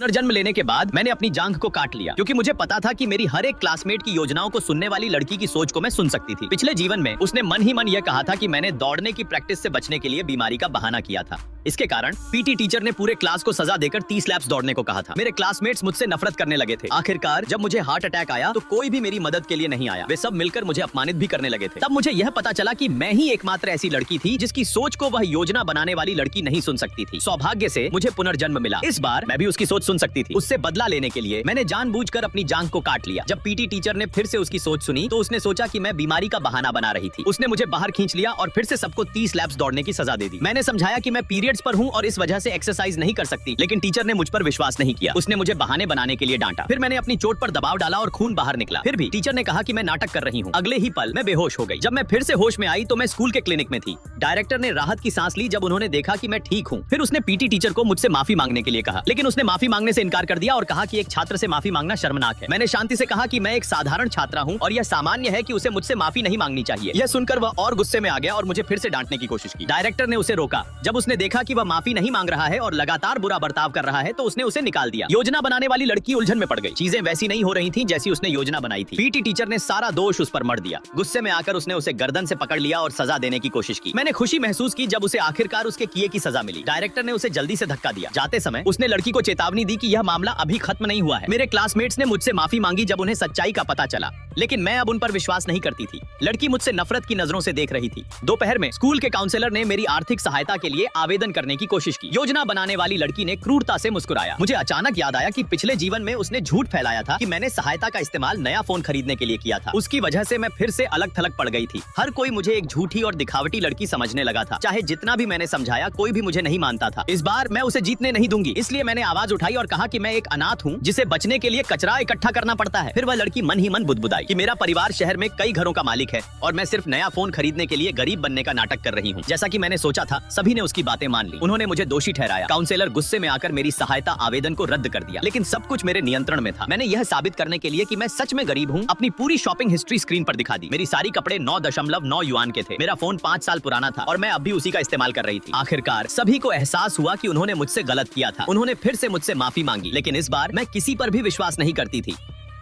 पुनर्जन्म लेने के बाद मैंने अपनी जांघ को काट लिया क्योंकि मुझे पता था कि मेरी हर एक क्लासमेट की योजनाओं को सुनने वाली लड़की की सोच को मैं सुन सकती थी। पिछले जीवन में उसने मन ही मन यह कहा था कि मैंने दौड़ने की प्रैक्टिस से बचने के लिए बीमारी का बहाना किया था। इसके कारण पीटी टीचर ने पूरे क्लास को सजा देकर 30 लैप्स दौड़ने को कहा था। मेरे क्लासमेट्स मुझसे नफरत करने लगे थे। आखिरकार जब मुझे हार्ट अटैक आया तो कोई भी मेरी मदद के लिए नहीं आया। वे सब मिलकर मुझे अपमानित भी करने लगे थे। तब मुझे यह पता चला कि मैं ही एकमात्र ऐसी लड़की थी जिसकी सोच को वह योजना बनाने वाली लड़की नहीं सुन सकती थी। सौभाग्य से मुझे पुनर्जन्म मिला। इस बार मैं भी उसकी सोच सुन सकती थी। उससे बदला लेने के लिए मैंने जानबूझकर अपनी जांघ को काट लिया। जब पीटी टीचर ने फिर से उसकी सोच सुनी तो उसने सोचा कि मैं बीमारी का बहाना बना रही थी। उसने मुझे बाहर खींच लिया और फिर से सबको 30 लैप्स दौड़ने की सजा दे दी। मैंने समझाया कि मैं पीरियड्स पर हूँ और इस वजह से एक्सरसाइज नहीं कर सकती, लेकिन टीचर ने मुझ पर विश्वास नहीं किया। उसने मुझे बहाने बनाने के लिए डांटा। फिर मैंने अपनी चोट पर दबाव डाला और खून बाहर निकला। फिर भी टीचर ने कहा कि मैं नाटक कर रही हूँ। अगले ही पल मैं बेहोश हो गई। जब मैं फिर से होश में आई तो मैं स्कूल के क्लिनिक में थी। डायरेक्टर ने राहत की सांस ली जब उन्होंने देखा कि मैं ठीक हूँ। फिर उसने पीटी टीचर को मुझसे माफी मांगने के लिए कहा, लेकिन उसने माफी मांगने से इनकार कर दिया और कहा कि एक छात्र से माफी मांगना शर्मनाक है। मैंने शांति से कहा कि मैं एक साधारण छात्रा हूँ और यह सामान्य है कि उसे मुझसे माफी नहीं मांगनी चाहिए। यह सुनकर वह और गुस्से में आ गया और मुझे फिर से डांटने की कोशिश की। डायरेक्टर ने उसे रोका। जब उसने देखा कि वह माफी नहीं मांग रहा है और लगातार बुरा बर्ताव कर रहा है तो उसने उसे निकाल दिया। योजना बनाने वाली लड़की उलझन में पड़ गई। चीजें वैसी नहीं हो रही थी जैसी उसने योजना बनाई थी। पीटी टीचर ने सारा दोष उस पर मढ़ दिया। गुस्से में आकर उसने उसे गर्दन से पकड़ लिया और सजा देने की कोशिश की। मैंने खुशी महसूस की जब उसे आखिरकार उसके किए की सजा मिली। डायरेक्टर ने उसे जल्दी से धक्का दिया। जाते समय उसने लड़की को चेतावनी दी कि यह मामला अभी खत्म नहीं हुआ है। मेरे क्लासमेट्स ने मुझसे माफी मांगी जब उन्हें सच्चाई का पता चला, लेकिन मैं अब उन पर विश्वास नहीं करती थी। लड़की मुझसे नफरत की नजरों से देख रही थी। दोपहर में स्कूल के काउंसलर ने मेरी आर्थिक सहायता के लिए आवेदन करने की कोशिश की। योजना बनाने वाली लड़की ने क्रूरता से मुस्कुराया। मुझे अचानक याद आया कि पिछले जीवन में उसने झूठ फैलाया था कि मैंने सहायता का इस्तेमाल नया फोन खरीदने के लिए किया था। उसकी वजह से मैं फिर से अलग थलग पड़ गई थी। हर कोई मुझे एक झूठी और दिखावटी लड़की समझने लगा था। चाहे जितना भी मैंने समझाया, कोई भी मुझे नहीं मानता था। इस बार मैं उसे जीतने नहीं दूंगी। इसलिए मैंने आवाज उठाई और कहा कि मैं एक अनाथ हूँ जिसे बचने के लिए कचरा इकट्ठा करना पड़ता है। फिर वह लड़की मन ही मन बुदबुदाई कि मेरा परिवार शहर में कई घरों का मालिक है और मैं सिर्फ नया फोन खरीदने के लिए गरीब बनने का नाटक कर रही हूँ। जैसा कि मैंने सोचा था, सभी ने उसकी बातें मान ली। उन्होंने मुझे दोषी ठहराया। काउंसलर गुस्से में आकर मेरी सहायता आवेदन को रद्द कर दिया, लेकिन सब कुछ मेरे नियंत्रण में था। मैंने यह साबित करने के लिए कि मैं सच में गरीब हूँ, अपनी पूरी शॉपिंग हिस्ट्री स्क्रीन पर दिखा दी। मेरी सारी कपड़े 9.9 युआन के थे। मेरा फोन 5 साल पुराना था और मैं अब भी उसी का इस्तेमाल कर रही थी। आखिरकार सभी को एहसास हुआ कि उन्होंने मुझसे गलत किया था। उन्होंने फिर से मुझसे माफी मांगी, लेकिन इस बार मैं किसी पर भी विश्वास नहीं करती थी।